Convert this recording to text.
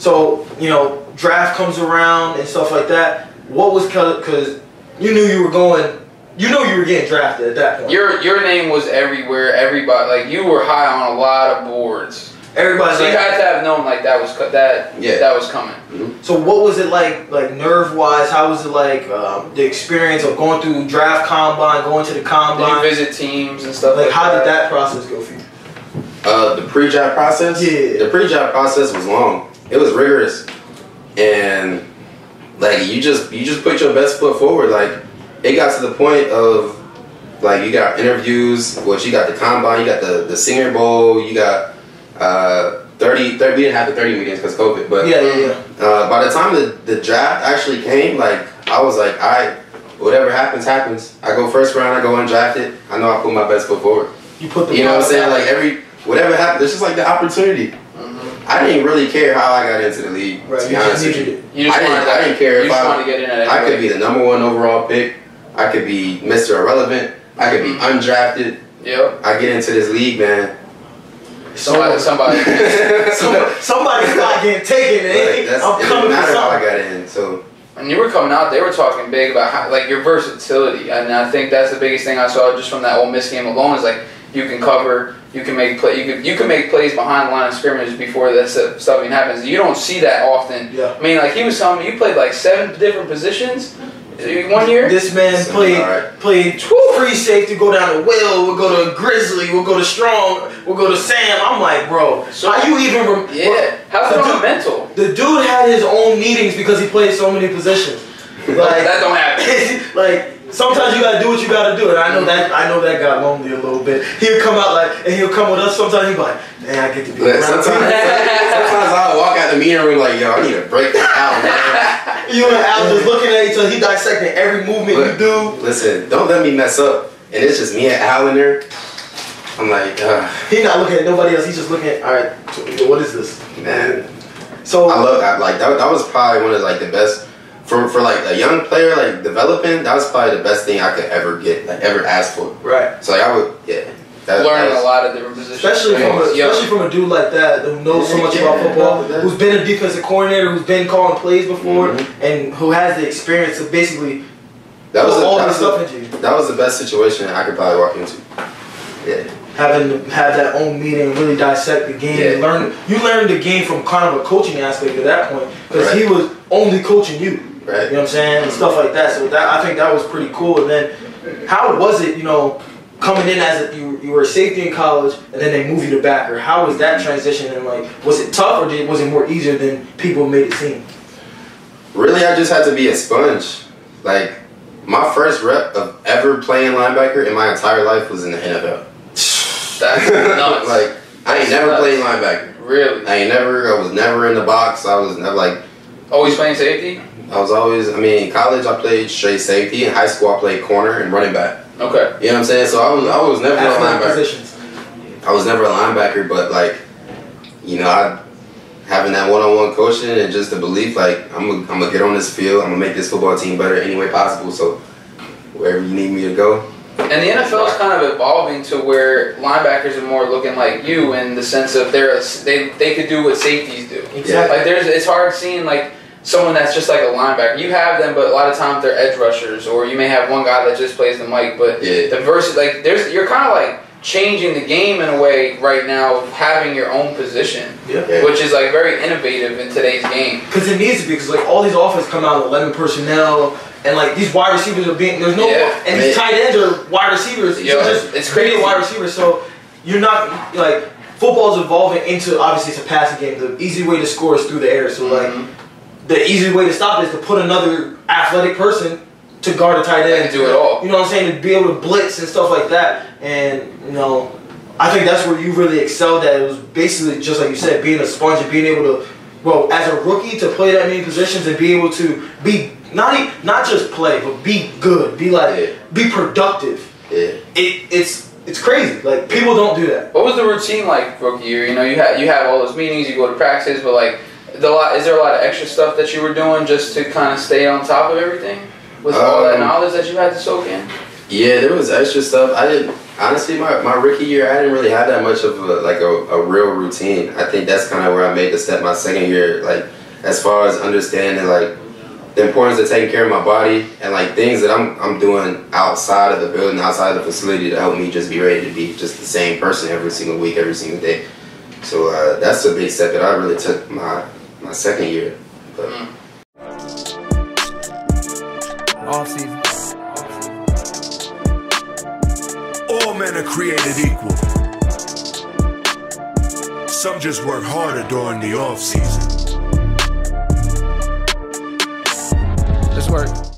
So, you know, draft comes around and stuff like that. What was, because you knew you were going, you know you were getting drafted at that point. Your name was everywhere. Everybody, like, you were high on a lot of boards. Everybody's so like, you had to have known like that was coming. Mm-hmm. So what was it like nerve wise? How was it like the experience of going through draft combine, going to the combine? Did you visit teams and stuff like that? How did that process go for you? The pre-draft process? Yeah. The pre-draft process was long. It was rigorous. And like you just put your best foot forward. Like it got to the point of like you got interviews, you got the combine, you got the Senior Bowl, you got 30 we didn't have the 30 meetings because COVID, but by the time the draft actually came, like I was like, alright, whatever happens, happens. I go first round, I go undrafted. I know I put my best foot forward. You put the know what I'm saying? Like whatever happens, it's just like the opportunity. I didn't really care how I got into the league, to be honest with you. I didn't care if I could be the #1 overall pick, I could be Mr. Irrelevant, I could be undrafted. Yep. I get into this league, man. Somebody's not getting taken. It doesn't matter how I got in. So when you were coming out, they were talking big about how, like your versatility, and I think that's the biggest thing I saw just from that Ole Miss game alone is like you can cover, you can make you can make plays behind the line of scrimmage before that stuff even happens. You don't see that often. Yeah. I mean, like he was telling me, you played like 7 different positions. 1 year? This man played free safety, go down to Will, we'll go to Grizzly, we'll go to Strong, we'll go to Sam. I'm like, bro, so, how you even how's that mental? The dude had his own meetings because he played so many positions. Like that don't happen. Like sometimes you gotta do what you gotta do, and I know that got lonely a little bit. He'll come out and he'll come with us. Sometimes he'll be like, man, I get to be around. Sometimes I'll walk out the meeting room like, yo, I need to break this out, man. You and Al just looking at each other. He dissecting every movement you do. Listen, don't let me mess up. And it's just me and Al in there. I'm like, He's not looking at nobody else. He's just looking at, all right, what is this? Man. So that was probably one of like the best for like a young player like developing. That was probably the best thing I could ever get, like ever ask for. Right. So like I would, learning a lot of different positions, especially from a dude like that who knows so much about football, who's been a defensive coordinator, who's been calling plays before, and who has the experience to basically That was the best situation I could probably walk into. Yeah. Having to have that own meeting and really dissect the game. Yeah. You learned the game from kind of a coaching aspect at that point because he was only coaching you. Right. You know what I'm saying? And stuff like that. So I think that was pretty cool. And then how was it, coming in as you were a safety in college and then they moved you to backer? How was that transition? And like, was it tough or was it more easier than people made it seem? Really, I just had to be a sponge. Like, my first rep of ever playing linebacker in my entire life was in the NFL. That's nuts. Like, I ain't never played linebacker. Really? I was never in the box. I was never like... Always playing safety? I was always, in college I played straight safety. In high school I played corner and running back. Okay. You know what I'm saying? So I was never a linebacker. Positions. I was never a linebacker, but like, having that one-on-one coaching and just the belief, like, I'm gonna get on this field, I'm gonna make this football team better any way possible. So wherever you need me to go. And the NFL is kind of evolving to where linebackers are more looking like you in the sense of they could do what safeties do. Exactly. Like it's hard seeing like someone that's just like a linebacker. You have them, but a lot of times they're edge rushers, or you may have one guy that just plays the mic. But the verse, like you're kind of like changing the game in a way right now of having your own position, which is like very innovative in today's game. Because it needs to be, because like all these offenses come out with 11 personnel, and like these wide receivers are being and these tight ends are wide receivers. It's crazy. Wide receivers, so you're not like football's evolving into obviously it's a passing game. The easy way to score is through the air. So like the easy way to stop it is to put another athletic person to guard a tight end and do it all. You know what I'm saying? To be able to blitz and stuff like that. And I think that's where you really excelled at. It was basically just like you said, being a sponge and being able to, as a rookie, to play that many positions and be able to be not just play, but be good, be productive. Yeah. It's crazy. Like people don't do that. What was the routine like rookie year? You have all those meetings, you go to practice, but like is there a lot of extra stuff that you were doing just to kind of stay on top of everything with all that knowledge that you had to soak in? Yeah, there was extra stuff. I didn't Honestly, my rookie year, I didn't really have that much of a real routine. I think that's kind of where I made the step my second year, like as far as understanding like the importance of taking care of my body and like things that I'm doing outside of the building, outside of the facility to help me just be ready to be just the same person every single week, every single day. So that's a big step that I really took my second year. But. Off season. All men are created equal. Some just work harder during the off season. Let's work.